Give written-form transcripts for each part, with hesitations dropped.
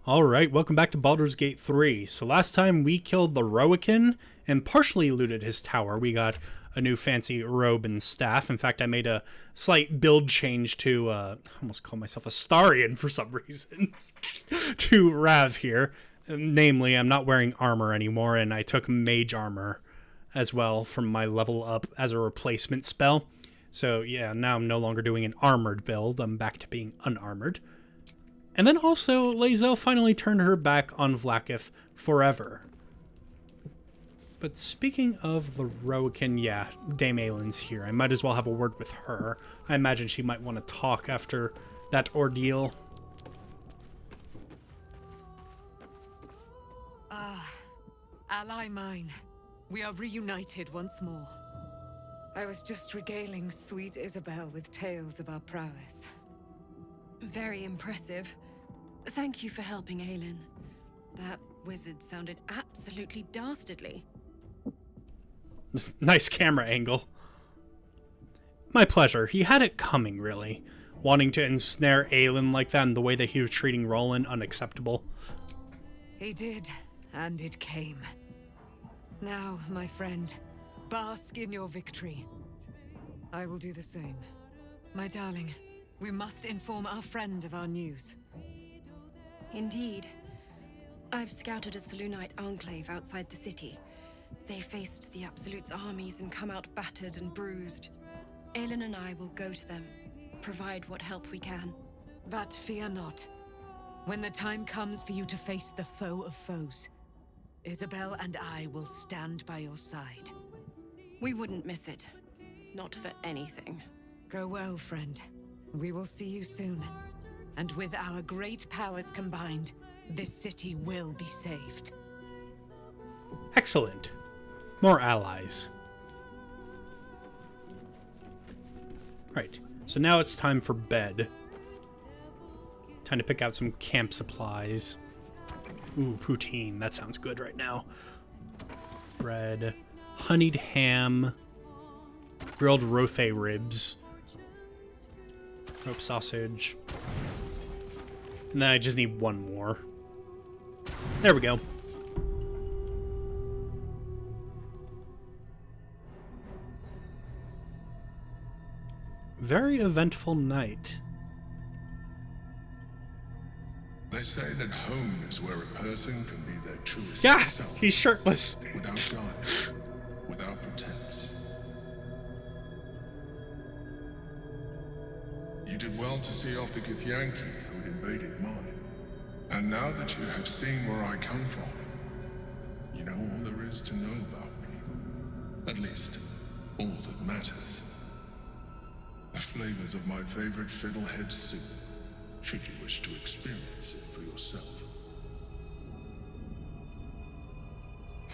Alright, welcome back to Baldur's Gate 3. So last time we killed the Roikin and partially looted his tower. We got a new fancy robe and staff. In fact, I made a slight build change to, I almost call myself a Starian for some reason, to Rav here. Namely, I'm not wearing armor anymore, and I took mage armor as well from my level up as a replacement spell. So yeah, now I'm no longer doing an armored build. I'm back to being unarmored. And then also, Lae'zel finally turned her back on Vlaakith forever. But speaking of the Roikin, yeah, Dame Aylin's here. I might as well have a word with her. I imagine she might want to talk after that ordeal. Ally mine, we are reunited once more. I was just regaling sweet Isabel with tales of our prowess. Very impressive. Thank you for helping Aylin. That wizard sounded absolutely dastardly. Nice camera angle. My pleasure. He had it coming, really. Wanting to ensnare Aylin like that and the way that he was treating Roland, unacceptable. He did, and it came. Now, my friend, bask in your victory. I will do the same. My darling, we must inform our friend of our news. Indeed. I've scouted a Selûnite enclave outside the city. They faced the Absolute's armies and come out battered and bruised. Aylin and I will go to them, provide what help we can. But fear not. When the time comes for you to face the foe of foes, Isabel and I will stand by your side. We wouldn't miss it. Not for anything. Go well, friend. We will see you soon. And with our great powers combined, this city will be saved. Excellent. More allies. Right, so now it's time for bed. Time to pick out some camp supplies. Ooh, poutine. That sounds good right now. Bread. Honeyed ham. Grilled rothe ribs. Rope sausage. And then I just need one more. There we go. Very eventful night. They say that home is where a person can be their truest Yeah, self. he's shirtless. Without guile, without pretense. You did well to see off the Githyanki who'd invaded mine. And now that you have seen where I come from, you know all there is to know about me. At least, all that matters. The flavors of my favorite fiddlehead soup, should you wish to experience it for yourself.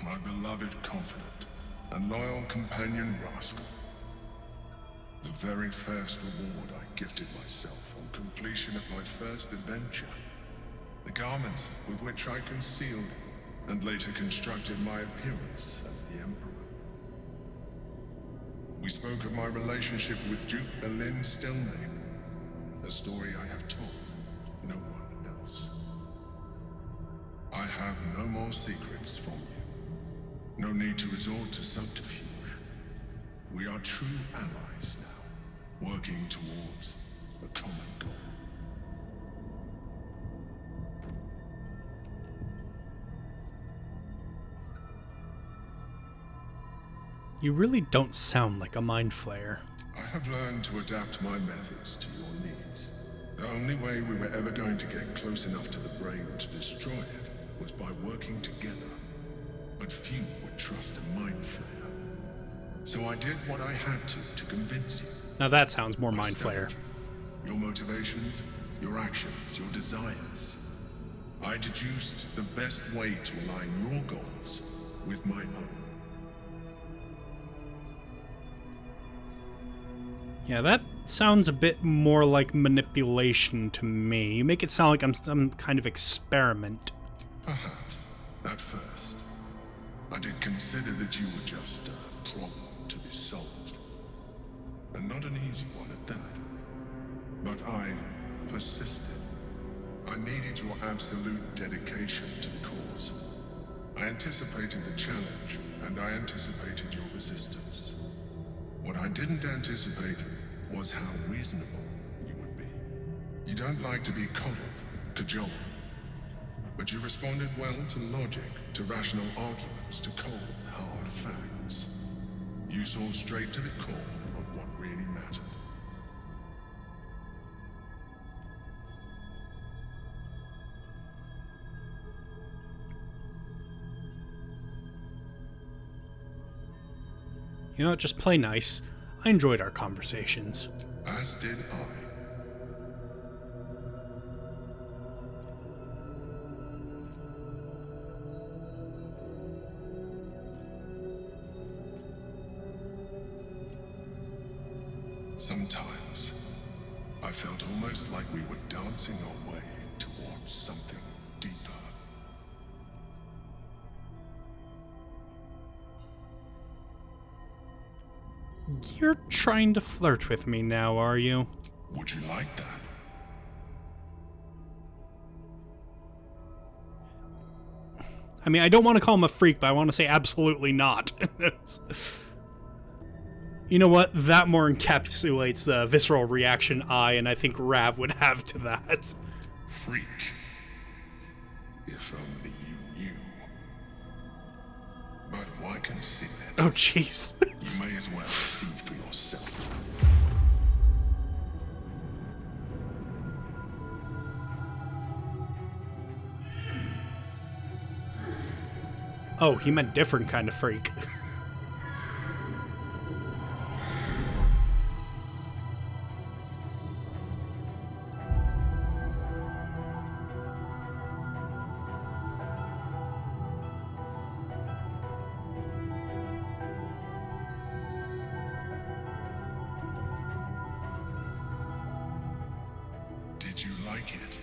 My beloved confidant and loyal companion Rascal. The very first reward I gifted myself on completion of my first adventure. The garments with which I concealed and later constructed my appearance as the Emperor. We spoke of my relationship with Duke Berlin Stillname, a story I have told no one else. I have no more secrets from you. No need to resort to subterfuge. We are true allies now, working towards a common goal. You really don't sound like a mind flayer. I have learned to adapt my methods to your needs. The only way we were ever going to get close enough to the brain to destroy it was by working together. But few would trust a mind flayer. So I did what I had to convince you. Now that sounds more I mind studied flayer. you, your motivations, your actions, your desires. I deduced the best way to align your goals with my own. Yeah, that sounds a bit more like manipulation to me. You make it sound like I'm some kind of experiment. Perhaps, at first. I did consider that you were just a problem to be solved. And not an easy one at that. But I persisted. I needed your absolute dedication to the cause. I anticipated the challenge, and I anticipated your resistance. What I didn't anticipate was how reasonable you would be. You don't like to be coddled, cajoled, but you responded well to logic, to rational arguments, to cold, hard facts. You saw straight to the core of what really mattered. You know what, just play nice. I enjoyed our conversations. As did I. Sometimes, I felt almost like we were dancing our way towards something deeper. You're trying to flirt with me now, are you? Would you like that? I mean, I don't want to call him a freak, but I want to say absolutely not. You know what? That more encapsulates the visceral reaction I and I think Rav would have to that. Freak. If only you knew. But why conceal it? Oh, jeez. You may as well see for yourself. Oh, he meant different kind of freak. Did you like it?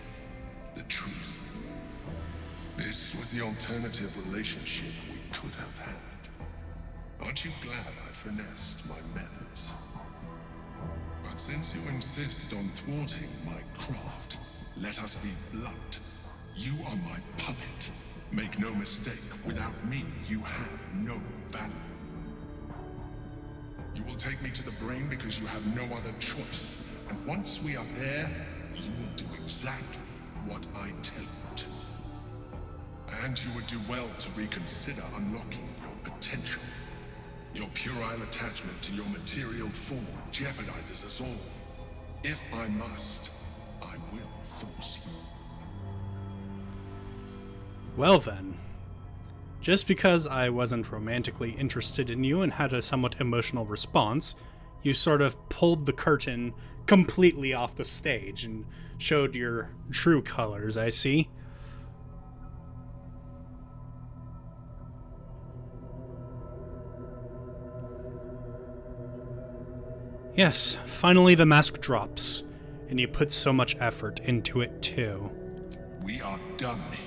The truth. This was the alternative relationship we could have had. Aren't you glad I finessed my methods? But since you insist on thwarting my craft, let us be blunt. You are my puppet. Make no mistake, without me, you have no value. You will take me to the brain because you have no other choice. And once we are there, you will do exactly what I tell you to. And you would do well to reconsider unlocking your potential. Your puerile attachment to your material form jeopardizes us all. If I must, I will force you. Well then. Just because I wasn't romantically interested in you and had a somewhat emotional response, you sort of pulled the curtain completely off the stage and showed your true colors, I see. Yes, finally the mask drops, and you put so much effort into it too. We are done here.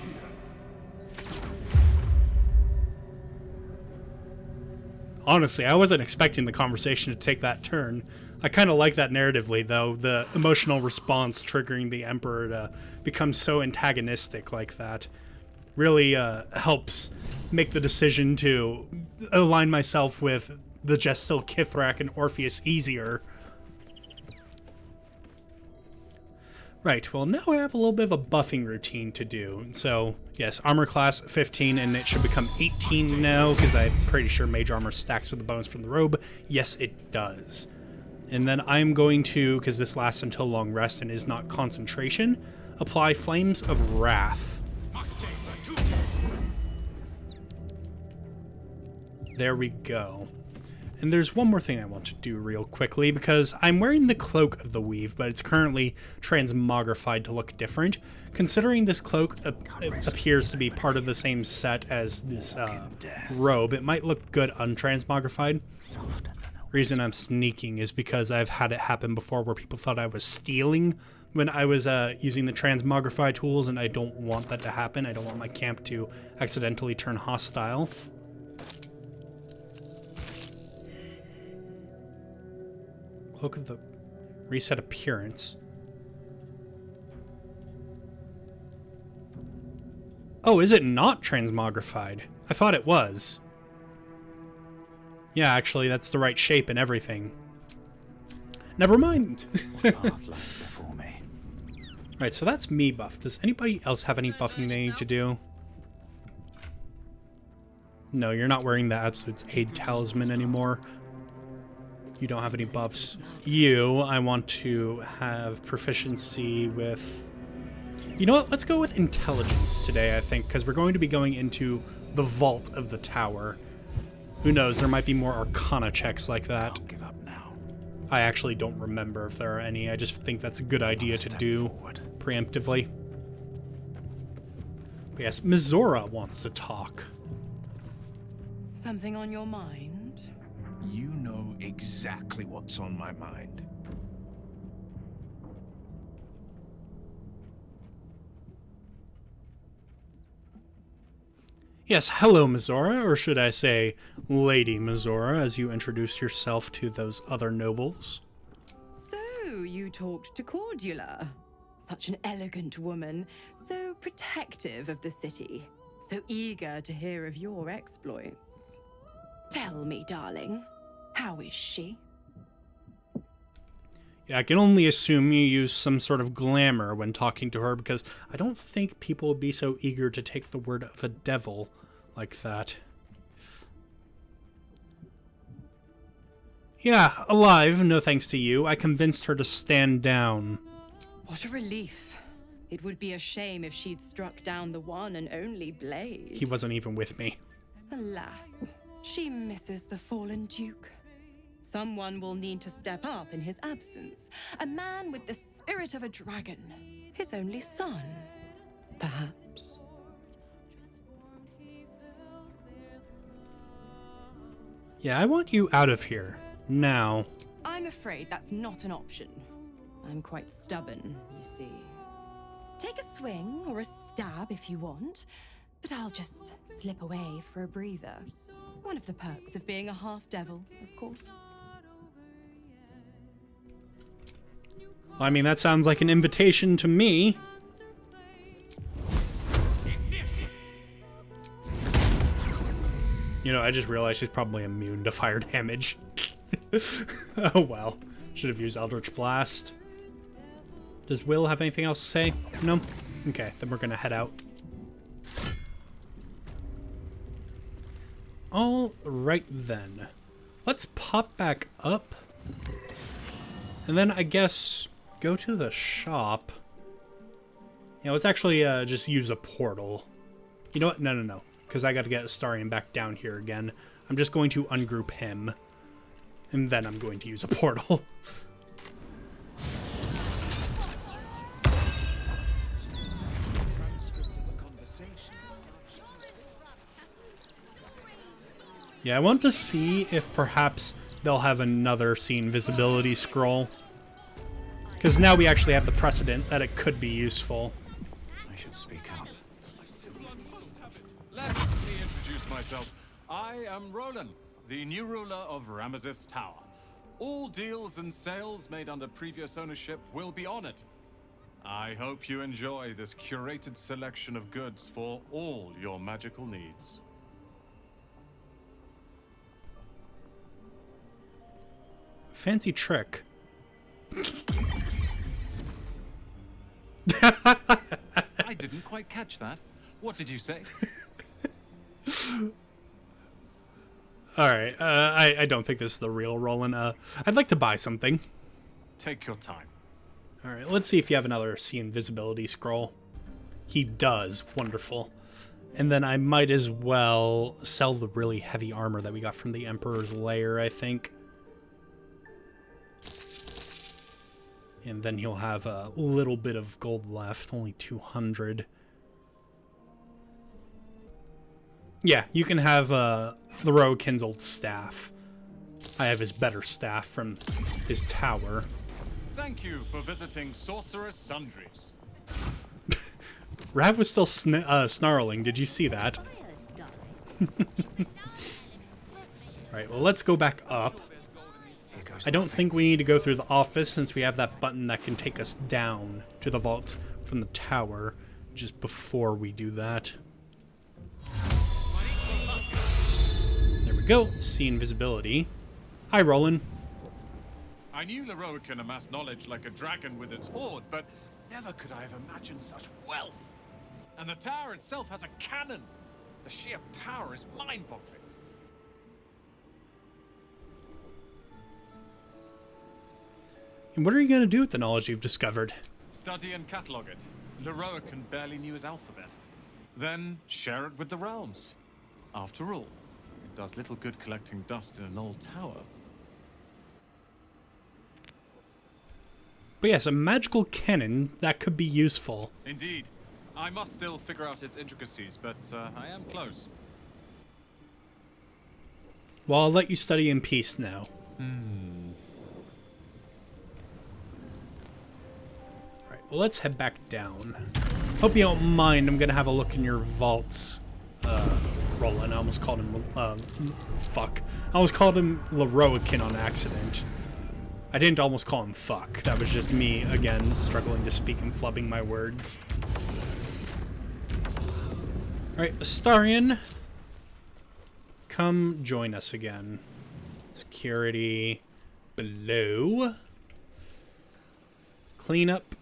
Honestly, I wasn't expecting the conversation to take that turn. I kind of like that narratively, though, the emotional response triggering the Emperor to become so antagonistic like that. Really helps make the decision to align myself with the Jestil, Kithrak, and Orpheus easier. Right, well now I have a little bit of a buffing routine to do. So, yes, armor class 15, and it should become 18 now, because I'm pretty sure mage armor stacks with the bonus from the robe. Yes, it does. And then I'm going to, because this lasts until long rest and is not concentration, apply Flames of Wrath. There we go. And there's one more thing I want to do real quickly, because I'm wearing the Cloak of the Weave, but it's currently transmogrified to look different. Considering this cloak appears to be part of the same set as this robe, it might look good untransmogrified. Reason I'm sneaking is because I've had it happen before where people thought I was stealing when I was using the transmogrify tools, and I don't want that to happen. I don't want my camp to accidentally turn hostile. Cloak of the Reset Appearance. Oh, is it not transmogrified? I thought it was. Yeah, actually, that's the right shape and everything. Never mind. What path lies before me? Right, so that's me buffed. Does anybody else have any buffing they need to do? No, you're not wearing the Absolute's Aid Talisman anymore. You don't have any buffs. You, I want to have proficiency with... You know what? Let's go with intelligence today, I think, because we're going to be going into the vault of the tower. Who knows, there might be more Arcana checks like that. I'll give up now. I actually don't remember if there are any. I just think that's a good idea to do preemptively. But yes, Mizora wants to talk. Something on your mind? You know exactly what's on my mind. Yes, hello, Mizora, or should I say, Lady Mizora, as you introduced yourself to those other nobles. So, you talked to Cordula. Such an elegant woman, so protective of the city, so eager to hear of your exploits. Tell me, darling, how is she? Yeah, I can only assume you use some sort of glamour when talking to her, because I don't think people would be so eager to take the word of a devil like that. Yeah, alive, no thanks to you. I convinced her to stand down. What a relief. It would be a shame if she'd struck down the one and only blade. He wasn't even with me. Alas, she misses the fallen Duke. Someone will need to step up in his absence. A man with the spirit of a dragon. His only son, perhaps. Yeah, I want you out of here. Now. I'm afraid that's not an option. I'm quite stubborn, you see. Take a swing or a stab if you want, but I'll just slip away for a breather. One of the perks of being a half-devil, of course. Well, I mean, that sounds like an invitation to me. You know, I just realized she's probably immune to fire damage. Oh well. Should have used Eldritch Blast. Does Will have anything else to say? No? Okay, then we're gonna head out. Alright then. Let's pop back up. And then I guess go to the shop. Yeah, let's actually just use a portal. You know what? No. Because I got to get Astarion back down here again. I'm just going to ungroup him. And then I'm going to use a portal. Yeah, I want to see if perhaps they'll have another scene visibility scroll. Because now we actually have the precedent that it could be useful. I should speak up. Let me introduce myself. I am Roland, the new ruler of Ramazith's Tower. All deals and sales made under previous ownership will be honored. I hope you enjoy this curated selection of goods for all your magical needs. Fancy trick. I didn't quite catch that. What did you say? Alright, I don't think this is the real Roland. I'd like to buy something. Take your time. Alright, let's see if you have another see invisibility scroll. He does. Wonderful. And then I might as well sell the really heavy armor that we got from the Emperor's Lair, I think. And then he'll have a little bit of gold left, only 200. Yeah, you can have the Roakin's old staff. I have his better staff from his tower. Thank you for visiting Sorceress Sundries. Rav was still snarling. Did you see that? Alright, well, let's go back up. I don't think we need to go through the office since we have that button that can take us down to the vaults from the tower just before we do that. Go. See invisibility. Hi, Roland. I knew Leroican amassed knowledge like a dragon with its hoard, but never could I have imagined such wealth. And the tower itself has a cannon. The sheer power is mind-boggling. And what are you going to do with the knowledge you've discovered? Study and catalog it. Leroican barely knew his alphabet. Then share it with the realms. After all, it does little good collecting dust in an old tower. But yes, a magical cannon, that could be useful. Indeed. I must still figure out its intricacies, but I am close. Well, I'll let you study in peace now. Alright, well, let's head back down. Hope you don't mind, I'm gonna have a look in your vaults. Roland, I almost called him, fuck. I almost called him Leroican on accident. I didn't almost call him fuck. That was just me, again, struggling to speak and flubbing my words. Alright, Astarion. Come join us again. Security below. Clean up.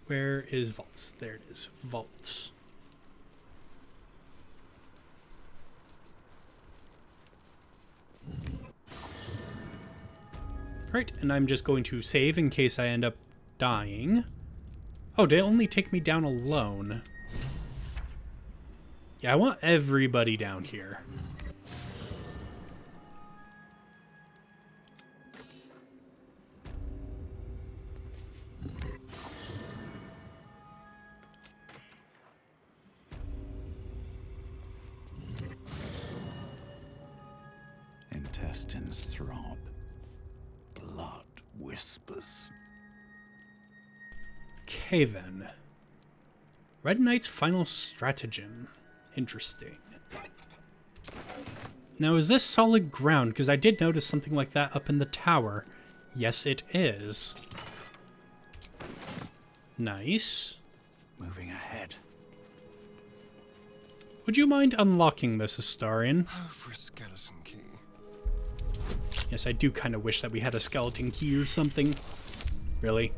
Where is vaults? There it is. Vaults. Right, and I'm just going to save in case I end up dying. Oh, did it only take me down alone? Yeah, I want everybody down here. Intestines throb. Blood whispers. Okay, then. Red Knight's final stratagem. Interesting. Now, is this solid ground? Because I did notice something like that up in the tower. Yes, it is. Nice. Moving ahead. Would you mind unlocking this, Astarion? Oh, for a skeleton key. Yes, I do kind of wish that we had a skeleton key or something. Really?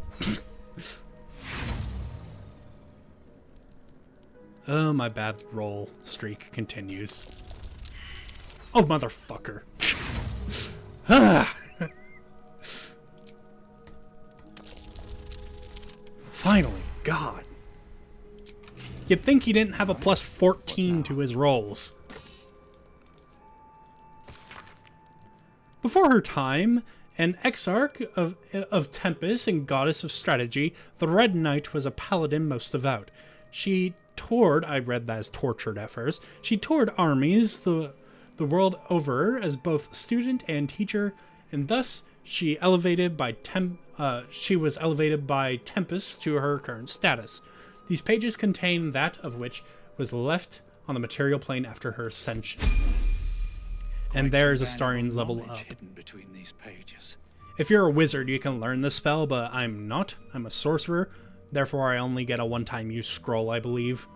Oh, my bad roll streak continues. Oh, motherfucker. Finally, God. You'd think he didn't have a plus 14 to his rolls. Before her time, an exarch of Tempest and goddess of strategy, the Red Knight was a paladin most devout. She toured, I read that as tortured at first, she toured armies the world over as both student and teacher, and thus she was elevated by Tempest to her current status. These pages contain that of which was left on the material plane after her ascension. And there's Astarion's level up. Hidden between these pages. If you're a wizard, you can learn this spell, but I'm not. I'm a sorcerer. Therefore, I only get a one-time use scroll, I believe.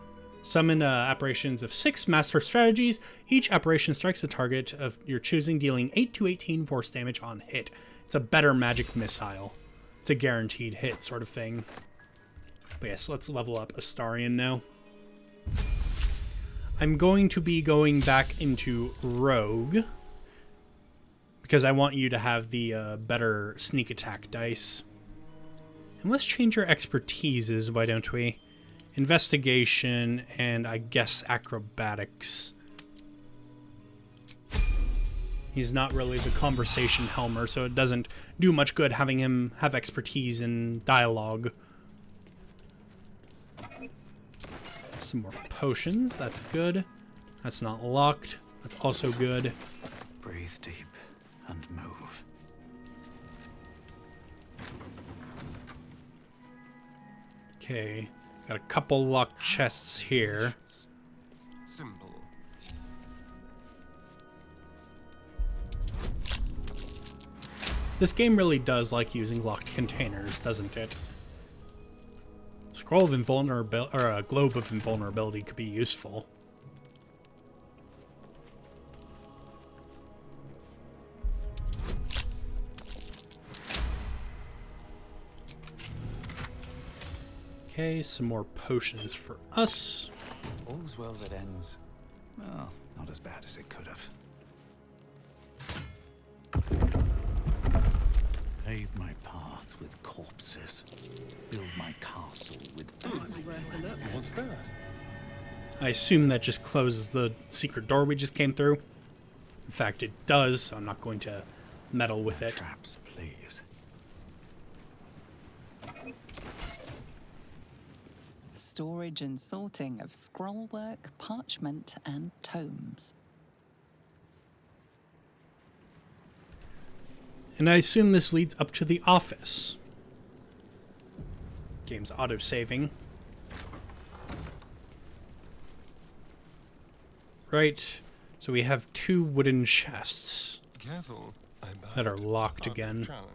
Summon apparitions of 6 master strategies. Each apparition strikes a target of your choosing, dealing 8 to 18 force damage on hit. It's a better magic missile. It's a guaranteed hit sort of thing. But yes, let's level up Astarion now. I'm going to be going back into Rogue, because I want you to have the better sneak attack dice. And let's change our expertises, why don't we? Investigation and I guess acrobatics. He's not really the conversation helmer, so it doesn't do much good having him have expertise in dialogue. Some more potions, that's good. That's not locked, that's also good. Breathe deep and move. Okay, got a couple locked chests here. Simple. This game really does like using locked containers, doesn't it? Scroll of invulnerability, or a globe of invulnerability could be useful. Okay, some more potions for us. All's well that ends. Well, not as bad as it could have. Pave my path with corpses. Build my castle with What's that? I assume that just closes the secret door we just came through. In fact, it does, so I'm not going to meddle with it. traps, please. Storage and sorting of scrollwork, parchment, and tomes. And I assume this leads up to the office. Game's auto-saving. Right, so we have 2 wooden chests Careful. that are locked again. Challenge.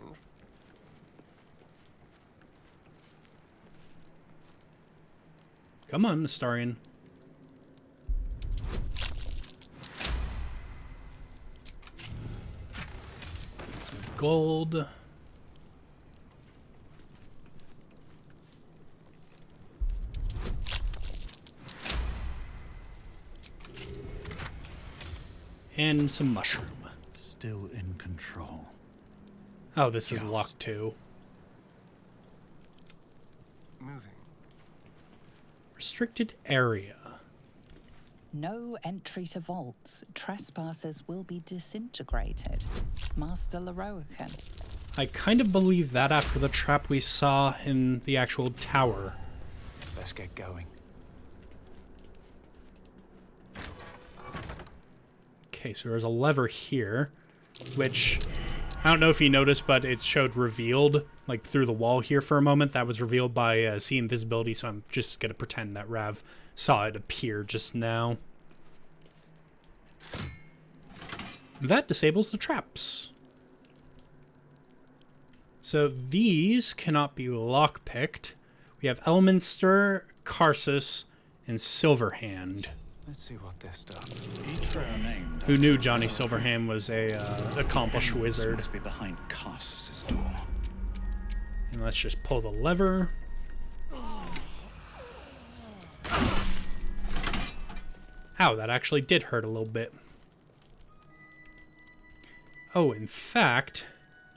Come on, Astarion. Some gold. And some mushroom. Still in control. Oh, this is locked too. Moving. Restricted area. No entry to vaults. Trespassers will be disintegrated. Master Leroican. I kind of believe that after the trap we saw in the actual tower. Let's get going. Okay, so there's a lever here, which I don't know if you noticed, but it showed revealed, like through the wall here for a moment. That was revealed by see invisibility, so I'm just going to pretend that Rav saw it appear just now. That disables the traps. So these cannot be lockpicked. We have Elminster, Karsus, and Silverhand. Let's see what this does. Each row named. Who knew Johnny Silverhand was a accomplished This wizard? must be behind Carsus's door. And let's just pull the lever. Ow, that actually did hurt a little bit. Oh, in fact,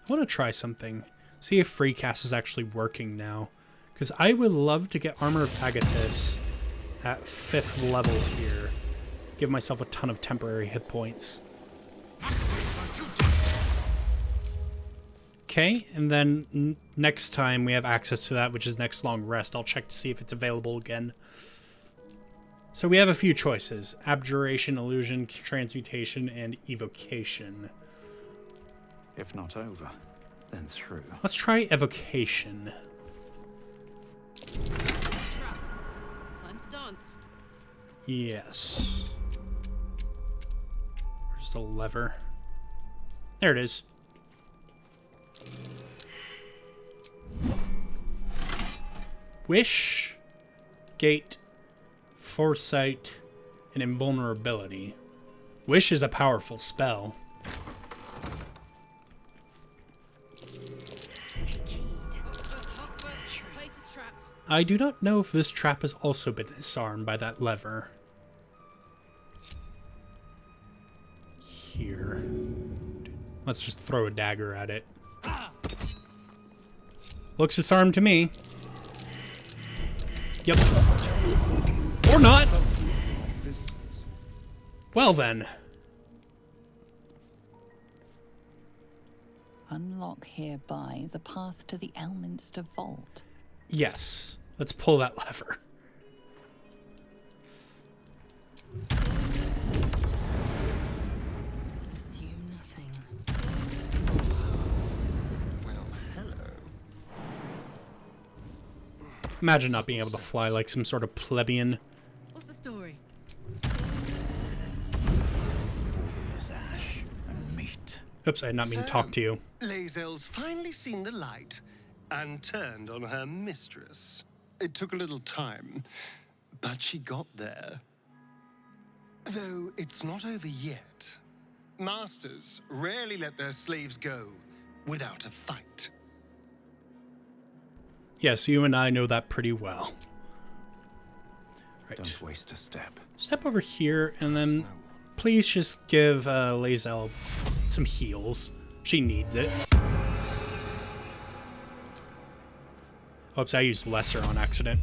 I want to try something. See if Freecast is actually working now. Because I would love to get Armor of Agathis at 5th level here. Give myself a ton of temporary hit points. Okay, and then next time we have access to that, which is next long rest, I'll check to see if it's available again. So we have a few choices. Abjuration, Illusion, Transmutation, and Evocation. If not over, then through. Let's try Evocation. Time to dance. Yes. Where's the lever? There it is. Wish, Gate, Foresight, and Invulnerability. Wish is a powerful spell. Place is trapped. I do not know if this trap has also been disarmed by that lever. Here. Let's just throw a dagger at it. Looks disarmed to me. Yep. Or not. Well then. Unlock hereby the path to the Elminster Vault. Yes. Let's pull that lever. Assume nothing. Well, hello. Imagine not being able to fly like some sort of plebeian. What's the story? There's ash and meat. Oops, I did not mean to talk to you. Lae'zel's finally seen the light and turned on her mistress. It took a little time, but she got there. Though it's not over yet. Masters rarely let their slaves go without a fight. Yes, you and I know that pretty well. Right. Don't waste a step. Step over here, and then please just give Lae'zel some heals. She needs it. Oops, I used lesser on accident.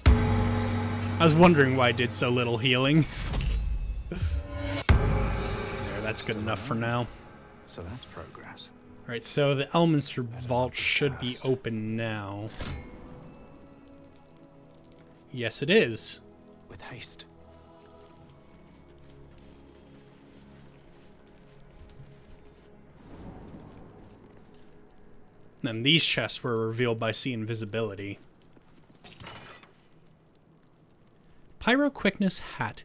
I was wondering why I did so little healing. There, that's good enough for now. So that's progress. Alright, so the Elminster Vault should be open now. Yes, it is. With haste. And these chests were revealed by sea invisibility. Pyro Quickness Hat.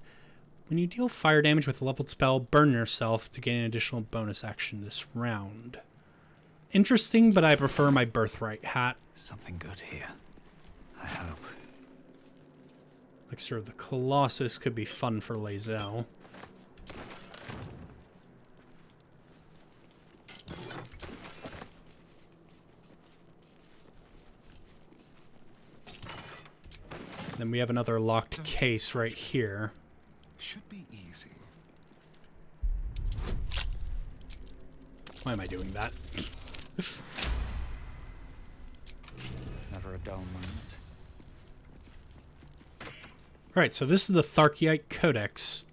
When you deal fire damage with a leveled spell, burn yourself to gain an additional bonus action this round. Interesting, but I prefer my Birthright hat. Something good here. I hope. Elixir of the Colossus could be fun for Lae'zel. Then we have another locked case right here. Should be easy. Why am I doing that? Never a dull moment. Alright, so this is the Tharkeite Codex.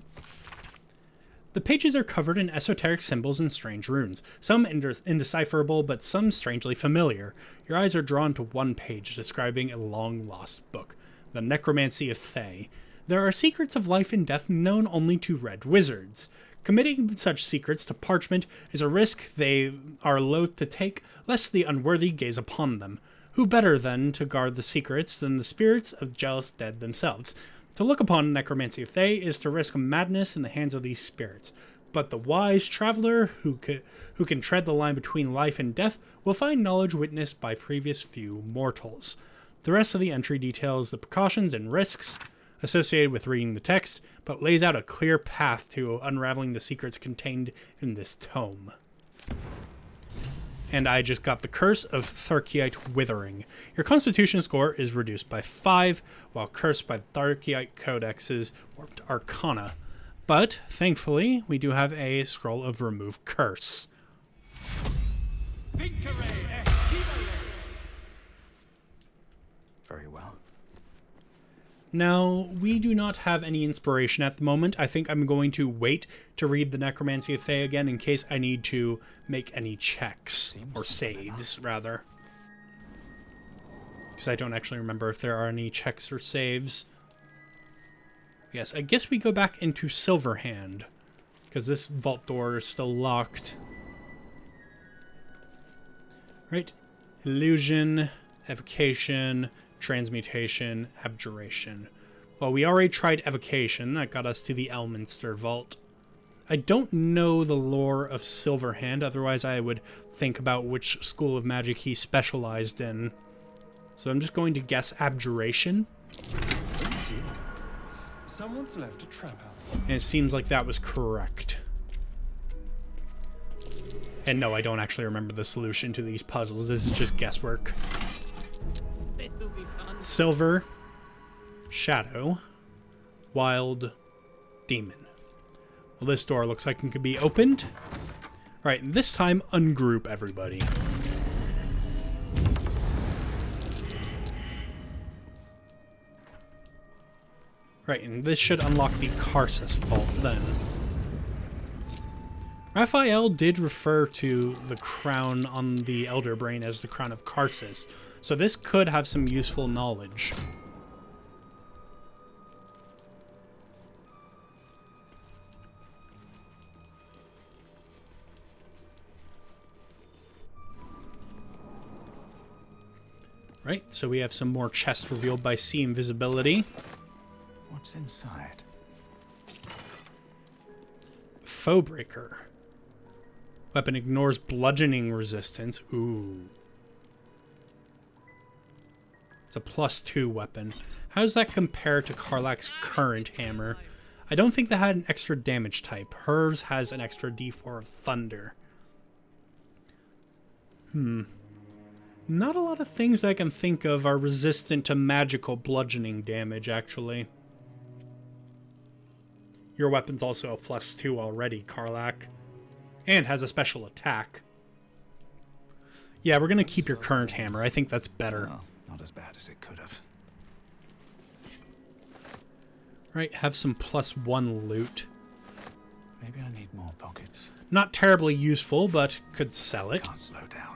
The pages are covered in esoteric symbols and strange runes, some indecipherable, but some strangely familiar. Your eyes are drawn to one page describing a long-lost book, the Necromancy of Thay. There are secrets of life and death known only to red wizards. Committing such secrets to parchment is a risk they are loath to take, lest the unworthy gaze upon them. Who better, then, to guard the secrets than the spirits of jealous dead themselves? To look upon Necromancy of Thay is to risk madness in the hands of these spirits. But the wise traveler who can tread the line between life and death will find knowledge witnessed by previous few mortals. The rest of the entry details the precautions and risks associated with reading the text, but lays out a clear path to unraveling the secrets contained in this tome. And I just got the Curse of Tharkeite Withering. Your Constitution score is reduced by 5, while cursed by the Tharkeite Codex's Warped Arcana. But, thankfully, we do have a Scroll of Remove Curse. Very well. Now, we do not have any inspiration at the moment. I think I'm going to wait to read the Necromancy of Thay again in case I need to make any checks, or saves, rather. Because I don't actually remember if there are any checks or saves. Yes, I guess we go back into Silverhand, because this vault door is still locked. Right. Illusion, Evocation, Transmutation, Abjuration. Well, we already tried Evocation. That got us to the Elminster Vault. I don't know the lore of Silverhand, otherwise I would think about which school of magic he specialized in. So I'm just going to guess Abjuration. Someone's left a trap house. And it seems like that was correct. And no, I don't actually remember the solution to these puzzles. This is just guesswork. This'll be fun. Silver, Shadow, Wild, Demon. Well, this door looks like it could be opened. Alright, this time, ungroup everybody. Right, and this should unlock the Karsus Vault then. Raphael did refer to the crown on the Elder Brain as the Crown of Karsus, so this could have some useful knowledge. Right, so we have some more chests revealed by sea invisibility. What's inside? Foebreaker. Weapon ignores bludgeoning resistance. Ooh. It's a +2 weapon. How does that compare to Karlach's current hammer? I don't think that had an extra damage type. Hers has an extra d4 of thunder. Not a lot of things I can think of are resistant to magical bludgeoning damage, actually. Your weapon's also a +2 already, Karlach. And has a special attack. Yeah, we're gonna keep your current hammer. I think that's better. Well, not as bad as it could have. Right, have some +1 loot. Maybe I need more pockets. Not terribly useful, but could sell it. Can't slow down.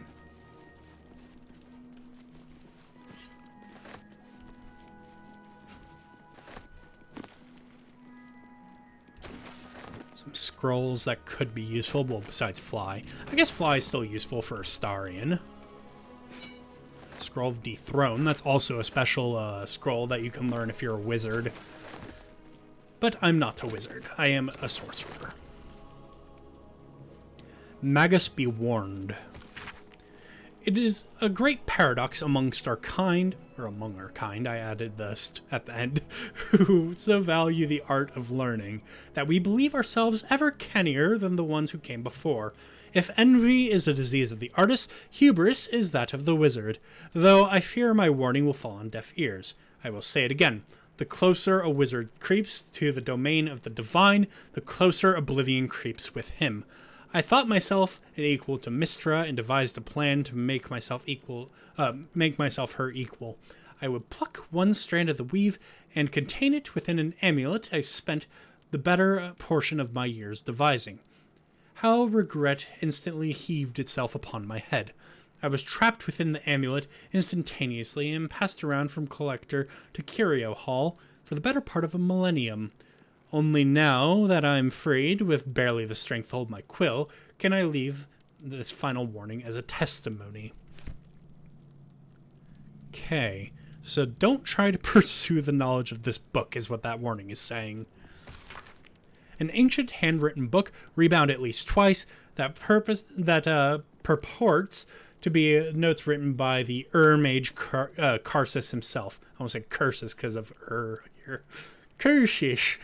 Some scrolls that could be useful, well, besides fly. I guess fly is still useful for Astarion. Scroll of Dethrone, that's also a special scroll that you can learn if you're a wizard. But I'm not a wizard, I am a sorcerer. Magus be warned. It is a great paradox amongst our kind, or among our kind, I added the at the end, who so value the art of learning, that we believe ourselves ever cannier than the ones who came before. If envy is a disease of the artist, hubris is that of the wizard, though I fear my warning will fall on deaf ears. I will say it again. The closer a wizard creeps to the domain of the divine, the closer oblivion creeps with him. I thought myself an equal to Mystra and devised a plan to make myself her equal. I would pluck one strand of the weave and contain it within an amulet I spent the better portion of my years devising. How regret instantly heaved itself upon my head. I was trapped within the amulet instantaneously and passed around from collector to curio hall for the better part of a millennium. Only now that I'm freed, with barely the strength to hold my quill, can I leave this final warning as a testimony. Okay, so don't try to pursue the knowledge of this book, is what that warning is saying. An ancient handwritten book, rebound at least twice, that purports to be notes written by the mage Karsus himself. I almost said curses because of here. Cursish.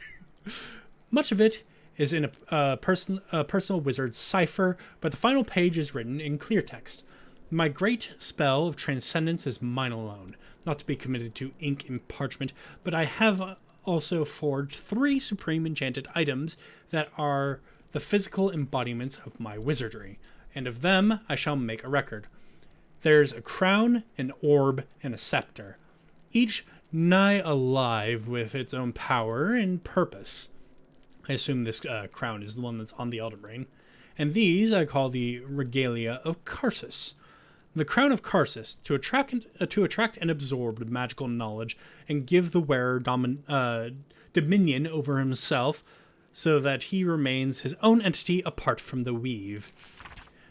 Much of it is in a personal wizard's cipher, but the final page is written in clear text. My great spell of transcendence is mine alone, not to be committed to ink and parchment, but I have also forged 3 supreme enchanted items that are the physical embodiments of my wizardry, and of them I shall make a record. There's a crown, an orb, and a scepter, each nigh alive with its own power and purpose. I assume this crown is the one that's on the Elden Ring. And these I call the regalia of Karsus. The crown of Karsus, to attract and absorb magical knowledge and give the wearer dominion over himself so that he remains his own entity apart from the weave.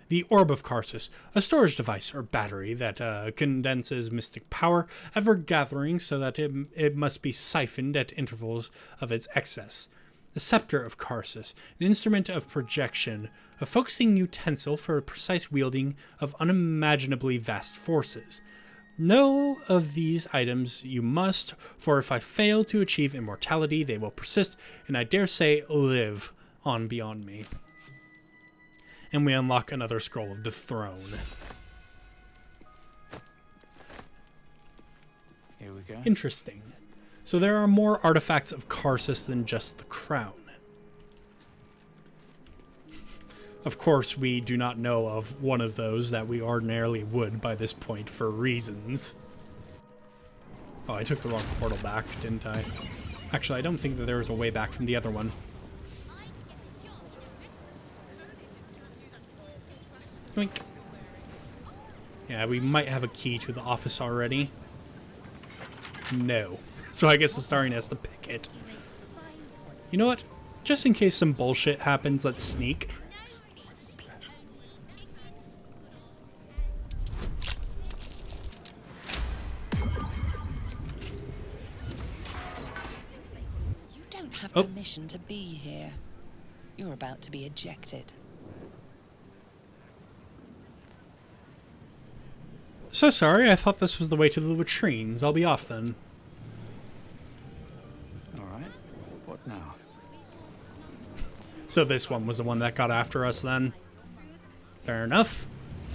The Orb of Karsus, a storage device or battery that condenses mystic power, ever gathering so that it must be siphoned at intervals of its excess. The Scepter of Karsus, an instrument of projection, a focusing utensil for a precise wielding of unimaginably vast forces. Know of these items you must, for if I fail to achieve immortality, they will persist, and I dare say live on beyond me. And we unlock another Scroll of the Throne. Here we go. Interesting. So there are more artifacts of Karsus than just the crown. Of course, we do not know of one of those that we ordinarily would by this point for reasons. Oh, I took the wrong portal back, didn't I? Actually, I don't think that there was a way back from the other one. Yoink. Yeah, we might have a key to the office already. No. So I guess Astarion has to pick it. You know what? Just in case some bullshit happens, let's sneak. You don't have permission to be here. You're about to be ejected. So sorry, I thought this was the way to the latrines. I'll be off then. Alright, what now? So this one was the one that got after us then. Fair enough.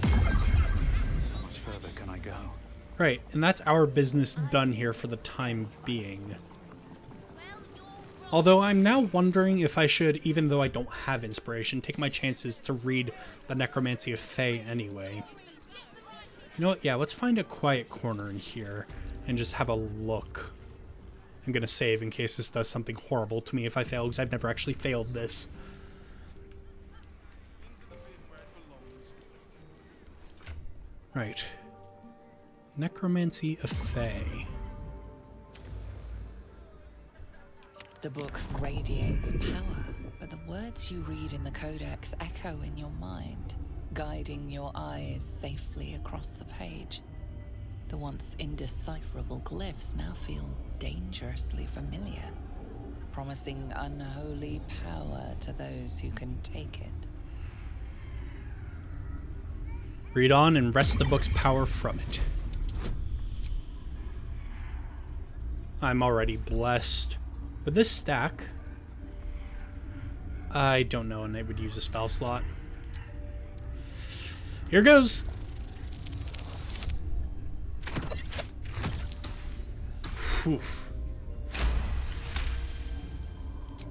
How much further can I go? go. Right, and that's our business done here for the time being. Although I'm now wondering if I should, even though I don't have inspiration, take my chances to read the Necromancy of Fae anyway. You know what? Yeah, let's find a quiet corner in here and just have a look. I'm gonna save in case this does something horrible to me if I fail, because I've never actually failed this. Right. Necromancy of Fae. The book radiates power, but the words you read in the codex echo in your mind, guiding your eyes safely across the page. The once indecipherable glyphs now feel dangerously familiar, promising unholy power to those who can take it. Read on and wrest the book's power from it. I'm already blessed. With this stack, I don't know, and I would use a spell slot. Here goes! Oof.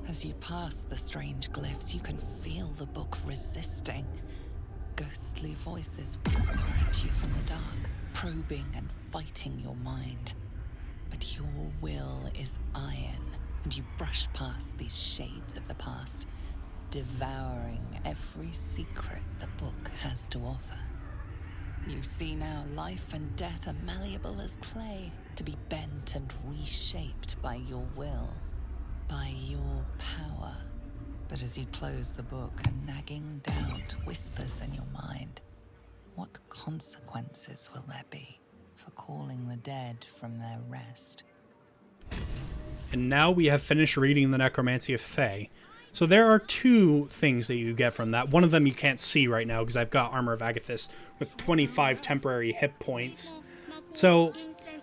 As you pass the strange glyphs, you can feel the book resisting. Ghostly voices whisper at you from the dark, probing and fighting your mind. But your will is iron, and you brush past these shades of the past, devouring every secret the book has to offer. You see now life and death are malleable as clay, to be bent and reshaped by your will, by your power. But as you close the book, a nagging doubt whispers in your mind. What consequences will there be for calling the dead from their rest? And now we have finished reading the Necromancy of Fae. So there are two things that you get from that. One of them you can't see right now because I've got Armor of Agathis with 25 temporary hit points. So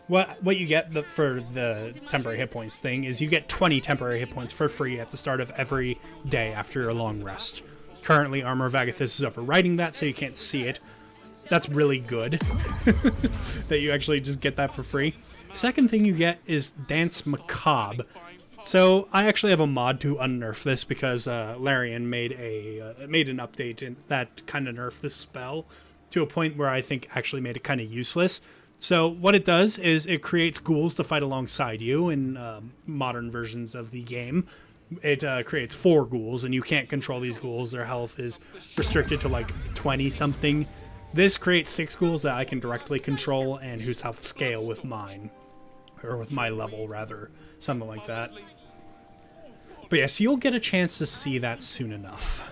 what you get for the temporary hit points thing is you get 20 temporary hit points for free at the start of every day after your long rest. Currently, Armor of Agathis is overriding that, so you can't see it. That's really good that you actually just get that for free. Second thing you get is Dance Macabre. So I actually have a mod to unnerf this because Larian made an update that kind of nerfed this spell to a point where I think actually made it kind of useless. So what it does is it creates ghouls to fight alongside you in modern versions of the game. It creates 4 ghouls, and you can't control these ghouls. Their health is restricted to like 20-something. This creates 6 ghouls that I can directly control and whose health scale with mine. Or with my level, rather. Something like that. But yes, you'll get a chance to see that soon enough.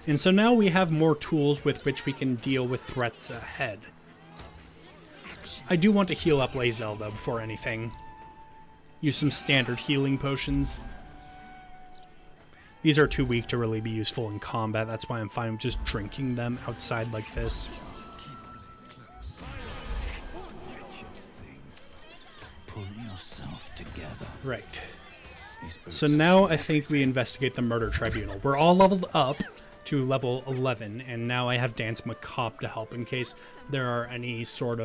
And so now we have more tools with which we can deal with threats ahead. I do want to heal up Lae'zel, though, before anything. Use some standard healing potions. These are too weak to really be useful in combat, that's why I'm fine with just drinking them outside like this. Pull yourself together. Right. So now I think we investigate the Murder Tribunal. We're all leveled up to level 11, and now I have Dance Macabre to help in case there are any sorts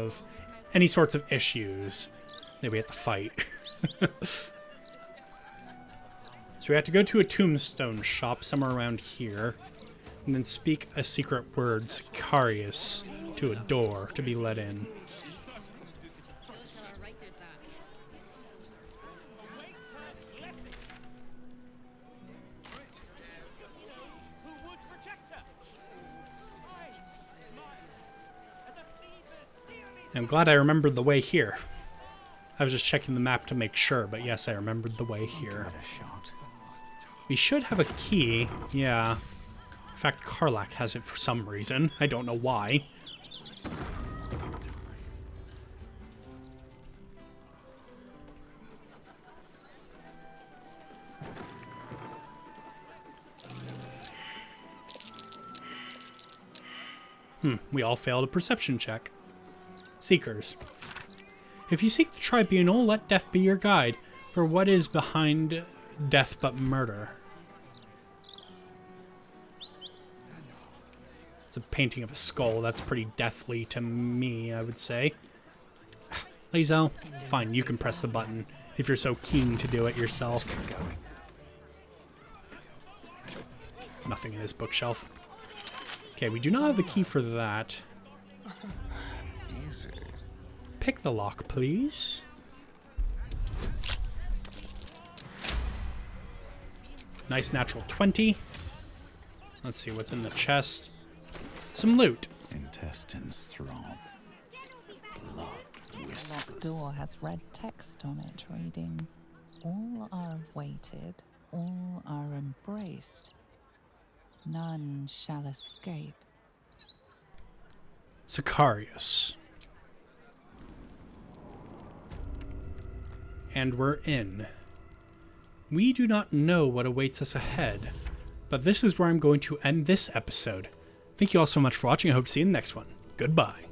of issues that we have to fight. So we have to go to a tombstone shop somewhere around here, and then speak a secret word, Sicarius, to a door to be let in. I'm glad I remembered the way here. I was just checking the map to make sure, but yes, I remembered the way here. We should have a key, yeah. In fact, Karlach has it for some reason. I don't know why. We all failed a perception check. Seekers. If you seek the tribunal, let death be your guide, for what is behind death but murder? a painting of a skull. That's pretty deathly to me, I would say. Lae'zel, fine, you can press the button if you're so keen to do it yourself. Nothing in this bookshelf. Okay, we do not have the key for that. Easy. Pick the lock, please. Nice natural 20. Let's see what's in the chest. Some loot. Intestines throb. Blood The whispers. locked door has red text on it reading, "All are awaited, all are embraced. None shall escape." Sicarius. And we're in. We do not know what awaits us ahead, but this is where I'm going to end this episode. Thank you all so much for watching. I hope to see you in the next one. Goodbye.